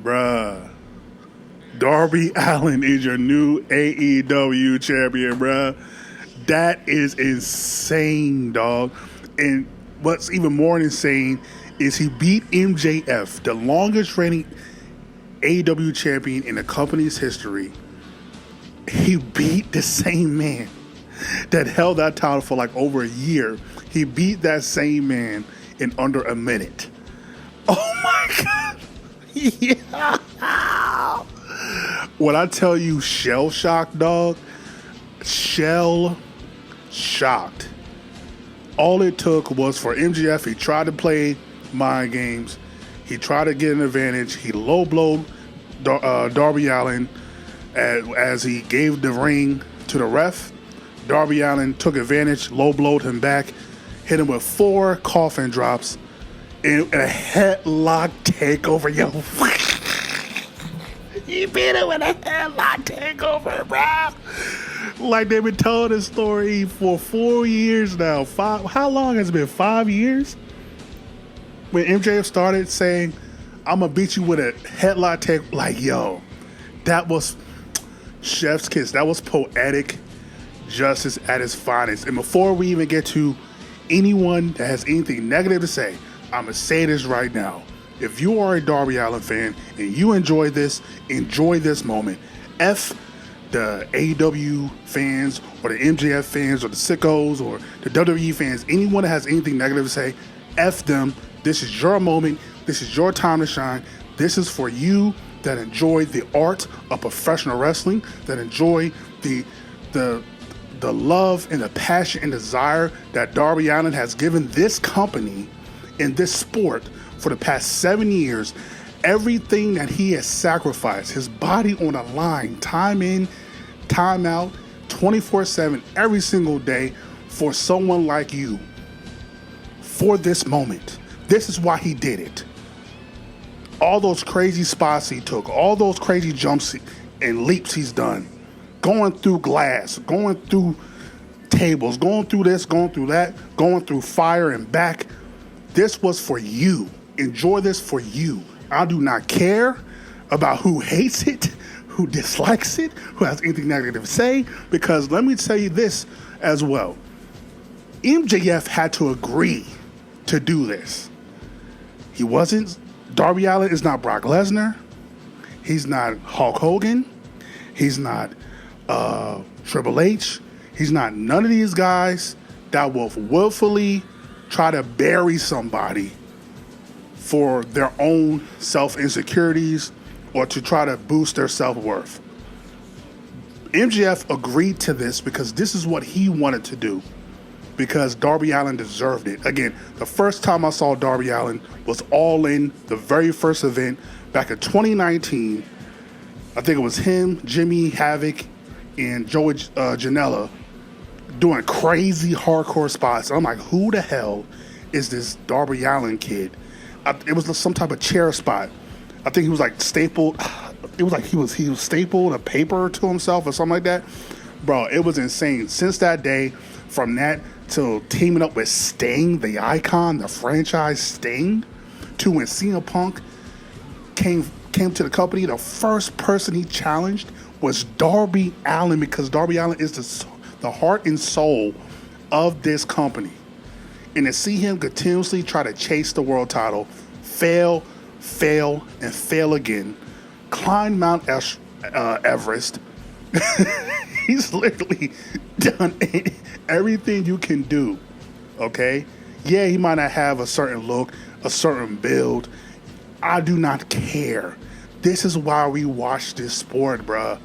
Bruh. Darby Allin is your new AEW champion, bruh. That is insane, dog. And what's even more insane is he beat MJF, the longest reigning AEW champion in the company's history. He beat the same man that held that title for like over a year. He beat that same man in under a minute. Oh my God. Yeah. When I tell you shell shocked, dog, shell shocked. All it took was for MJF, he tried to play mind games. He tried to get an advantage. He low-blowed Darby Allin as he gave the ring to the ref. Darby Allin took advantage, low-blowed him back, hit him with 4 coffin drops, and a headlock takeover, yo. He beat him with a headlock takeover, bro. Like they've been telling this story for 4 years now. How long has it been? 5 years? When MJF started saying, I'm going to beat you with a headlock take, like, yo, that was chef's kiss. That was poetic justice at its finest. And before we even get to anyone that has anything negative to say, I'm going to say this right now. If you are a Darby Allin fan and you enjoy this moment. F the AEW fans or the MJF fans or the sickos or the WWE fans, anyone that has anything negative to say, F them. This is your moment. This is your time to shine. This is for you that enjoy the art of professional wrestling, that enjoy the love and the passion and desire that Darby Allin has given this company in this sport for the past 7 years. Everything that he has sacrificed, his body on the line, time in, time out, 24/7, every single day for someone like you, for this moment. This is why he did it. All those crazy spots he took, all those crazy jumps and leaps he's done, going through glass, going through tables, going through this, going through that, going through fire and back. This was for you. Enjoy this for you. I do not care about who hates it, who dislikes it, who has anything negative to say, because let me tell you this as well. MJF had to agree to do this. Darby Allin is not Brock Lesnar. He's not Hulk Hogan. He's not Triple H. He's not none of these guys that will willfully try to bury somebody for their own self-insecurities or to try to boost their self-worth. MJF agreed to this because this is what he wanted to do, because Darby Allin deserved it. Again, the first time I saw Darby Allin was All In, the very first event back in 2019. I think it was him, Jimmy Havoc, and Joey Janela doing crazy hardcore spots. I'm like, who the hell is this Darby Allin kid? It was some type of chair spot. I think he was like stapled. It was like he was stapled a paper to himself or something like that. Bro, it was insane. Since that day, from that to teaming up with Sting, the icon, the franchise Sting, to when CM Punk came to the company, the first person he challenged was Darby Allin, because Darby Allin is the heart and soul of this company. And to see him continuously try to chase the world title, fail, and fail again, climb Mount Everest, he's literally done everything you can do, okay? Yeah, he might not have a certain look, a certain build. I do not care. This is why we watch this sport, bruh.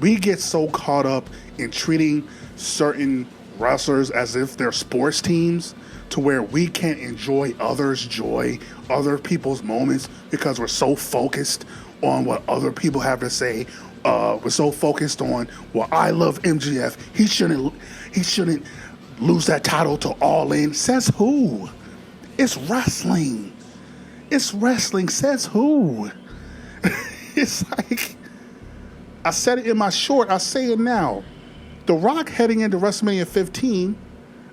We get so caught up in treating certain wrestlers as if they're sports teams to where we can't enjoy others' joy, other people's moments, because we're so focused on what other people have to say. We're so focused on, well, I love MJF. He shouldn't lose that title to All In. Says who? It's wrestling. It's wrestling. Says who? It's like, I said it in my short, I say it now. The Rock heading into WrestleMania 15,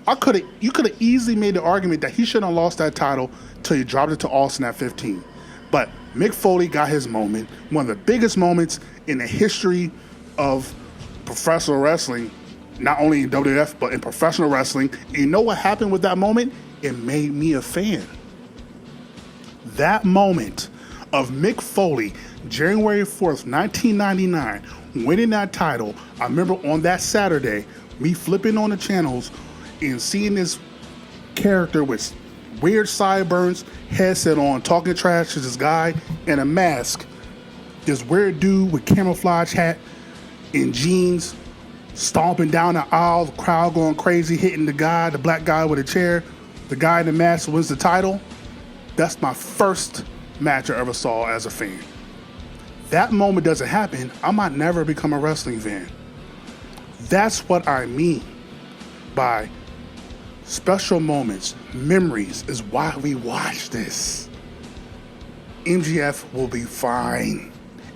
You could have easily made the argument that he shouldn't have lost that title till he dropped it to Austin at 15. But Mick Foley got his moment, one of the biggest moments in the history of professional wrestling, not only in WWF, but in professional wrestling. And you know what happened with that moment? It made me a fan. That moment of Mick Foley, January 4th, 1999, winning that title, I remember on that Saturday, me flipping on the channels and seeing this character with weird sideburns, headset on, talking trash to this guy in a mask. This weird dude with camouflage hat and jeans, stomping down the aisle, the crowd going crazy, hitting the black guy with a chair. The guy in the mask wins the title. That's my first match I ever saw as a fan. That moment doesn't happen, I might never become a wrestling fan. That's what I mean by special moments, memories is why we watch this. MGF will be fine.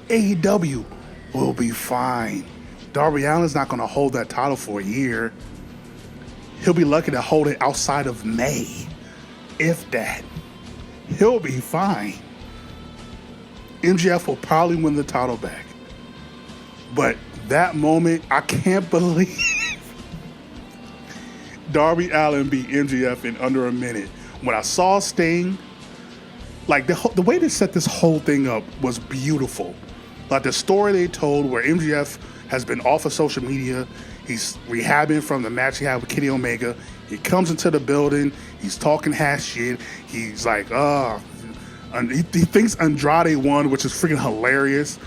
AEW will be fine. Darby Allin's not going to hold that title for a year. He'll be lucky to hold it outside of May, if that. He'll be fine. MGF will probably win the title back. But that moment, I can't believe Darby Allin beat MJF in under a minute. When I saw Sting, like the way they set this whole thing up was beautiful. Like the story they told where MJF has been off of social media, he's rehabbing from the match he had with Kenny Omega. He comes into the building, he's talking hash shit. He's like, he thinks Andrade won, which is freaking hilarious.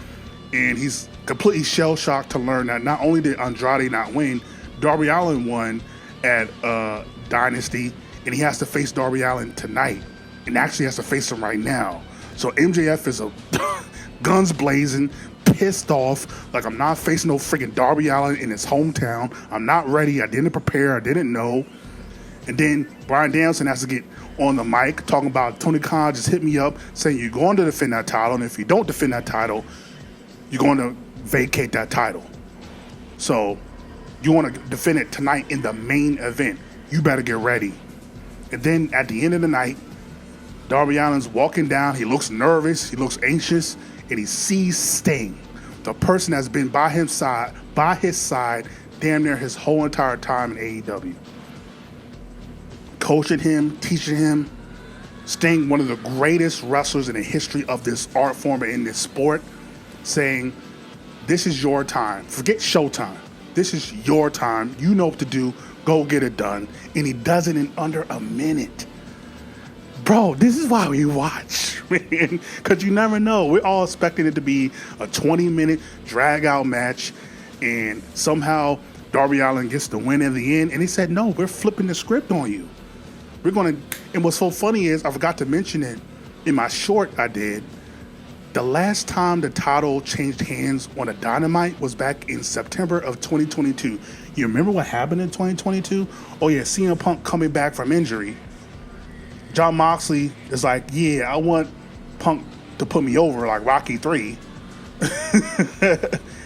And he's completely shell-shocked to learn that not only did Andrade not win, Darby Allin won at Dynasty, and he has to face Darby Allin tonight, and actually has to face him right now. So MJF is a guns blazing, pissed off, like I'm not facing no freaking Darby Allin in his hometown. I'm not ready. I didn't prepare. I didn't know. And then Bryan Danielson has to get on the mic talking about Tony Khan just hit me up saying you're going to defend that title, and if you don't defend that title, you're going to vacate that title. So you want to defend it tonight in the main event. You better get ready. And then at the end of the night, Darby Allin's walking down. He looks nervous. He looks anxious. And he sees Sting, the person that's been by his side damn near his whole entire time in AEW. Coaching him, teaching him. Sting, one of the greatest wrestlers in the history of this art form and in this sport, saying, this is your time. Forget Showtime. This is your time. You know what to do. Go get it done. And he does it in under a minute. Bro, this is why we watch, man. Because you never know. We're all expecting it to be a 20-minute drag-out match. And somehow Darby Allin gets the win in the end. And he said, no, we're flipping the script on you. We're going to... And what's so funny is, I forgot to mention it in my short I did. The last time the title changed hands on a Dynamite was back in September of 2022. You remember what happened in 2022? Oh yeah, CM Punk coming back from injury. Jon Moxley is like, yeah, I want Punk to put me over like Rocky 3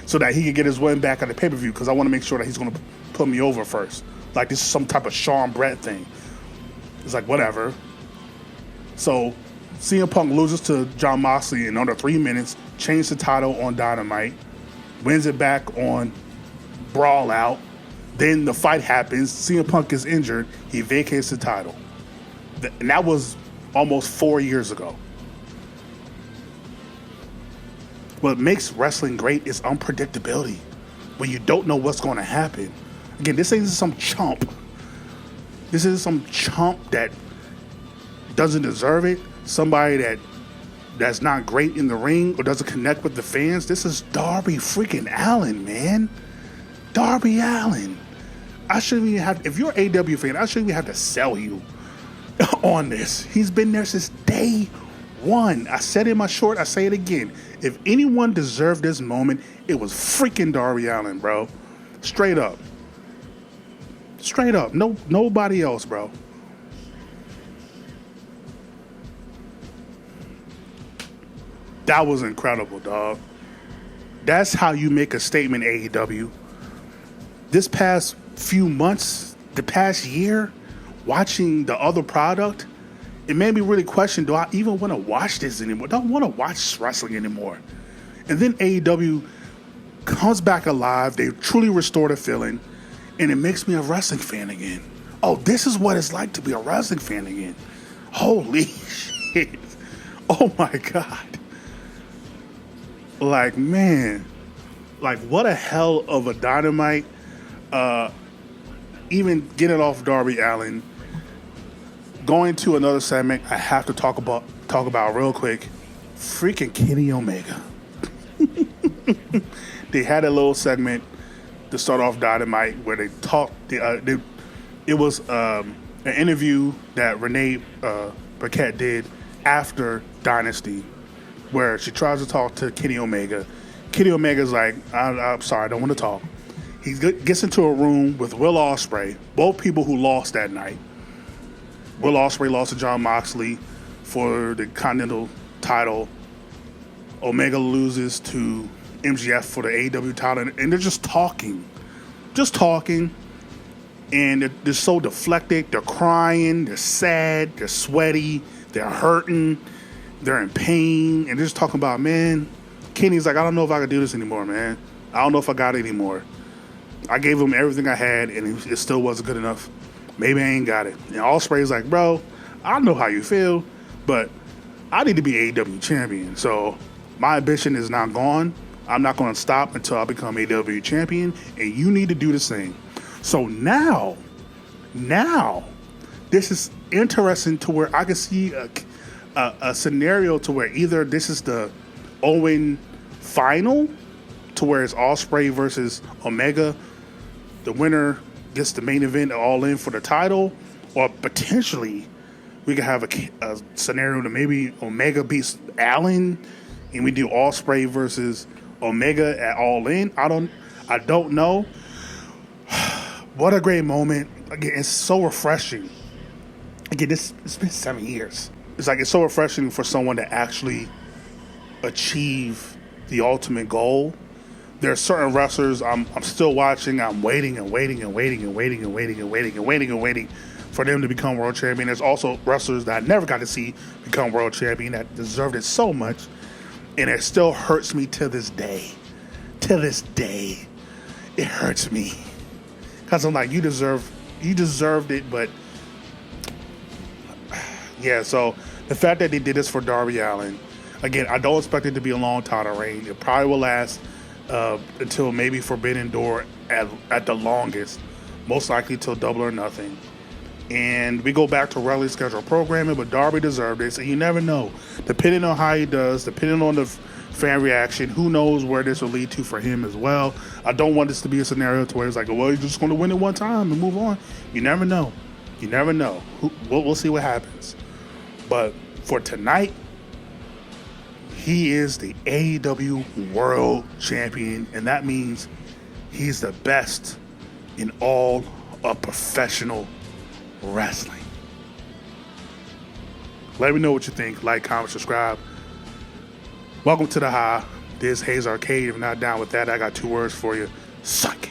so that he can get his win back on the pay-per-view, because I want to make sure that he's going to put me over first. Like this is some type of Sean Brett thing. It's like, whatever. So CM Punk loses to Jon Moxley in under 3 minutes, changed the title on Dynamite, wins it back on Brawl Out. Then the fight happens. CM Punk is injured. He vacates the title. And that was almost 4 years ago. What makes wrestling great is unpredictability. When you don't know what's going to happen. Again, this ain't some chump. This is some chump that doesn't deserve it. Somebody that's not great in the ring or doesn't connect with the fans. This is Darby freaking Allin, man. Darby Allin. I shouldn't even have... If you're an AEW fan, I shouldn't even have to sell you on this. He's been there since day one. I said in my short, I say it again. If anyone deserved this moment, it was freaking Darby Allin, bro. Straight up. Straight up. No, nobody else, bro. That was incredible, dog. That's how you make a statement, AEW. This past few months, the past year, watching the other product, it made me really question, do I even want to watch this anymore? Don't want to watch wrestling anymore. And then AEW comes back alive. They truly restore the feeling, and it makes me a wrestling fan again. Oh, this is what it's like to be a wrestling fan again. Holy shit. Oh my God. Like, man, like what a hell of a Dynamite. Even getting off Darby Allin, going to another segment I have to talk about real quick. Freaking Kenny Omega. They had a little segment to start off Dynamite where they talked. It was an interview that Renee Paquette did after Dynasty, where she tries to talk to Kenny Omega. Kenny Omega's like, I'm sorry, I don't want to talk. He gets into a room with Will Ospreay, both people who lost that night. Will Ospreay lost to Jon Moxley for the Continental title. Omega loses to MJF for the AEW title, and they're just talking. And they're so deflected. They're crying, they're sad, they're sweaty, they're hurting, they're in pain, and they're just talking about, man, Kenny's like, I don't know if I can do this anymore, man. I don't know if I got it anymore. I gave him everything I had, and it still wasn't good enough. Maybe I ain't got it. And Ospreay's like, bro, I know how you feel, but I need to be AEW champion. So my ambition is not gone. I'm not going to stop until I become AEW champion, and you need to do the same. So now, this is interesting to where I can see a scenario to where either this is the Owen final, to where it's Ospreay versus Omega. The winner gets the main event All In for the title, or potentially we could have a scenario that maybe Omega beats Allin, and we do Ospreay versus Omega at All In. I don't know. What a great moment. Again, it's so refreshing. Again, it's been 7 years. It's so refreshing for someone to actually achieve the ultimate goal. There are certain wrestlers I'm still watching. I'm waiting for them to become world champion. There's also wrestlers that I never got to see become world champion that deserved it so much, and it still hurts me to this day. To this day, it hurts me because I'm like, you deserved it, but yeah. So the fact that they did this for Darby Allin, again, I don't expect it to be a long title reign. It probably will last until maybe Forbidden Door at the longest, most likely till Double or Nothing. And we go back to regularly scheduled programming, but Darby deserved this, and you never know. Depending on how he does, depending on the fan reaction, who knows where this will lead to for him as well. I don't want this to be a scenario to where it's like, well, you're just going to win it one time and move on. You never know. We'll see what happens. But for tonight, he is the AEW World Champion, and that means he's the best in all of professional wrestling. Let me know what you think. Like, comment, subscribe. Welcome to the High. This is Hayes Arcade. If you're not down with that, I got 2 words for you. Suck it.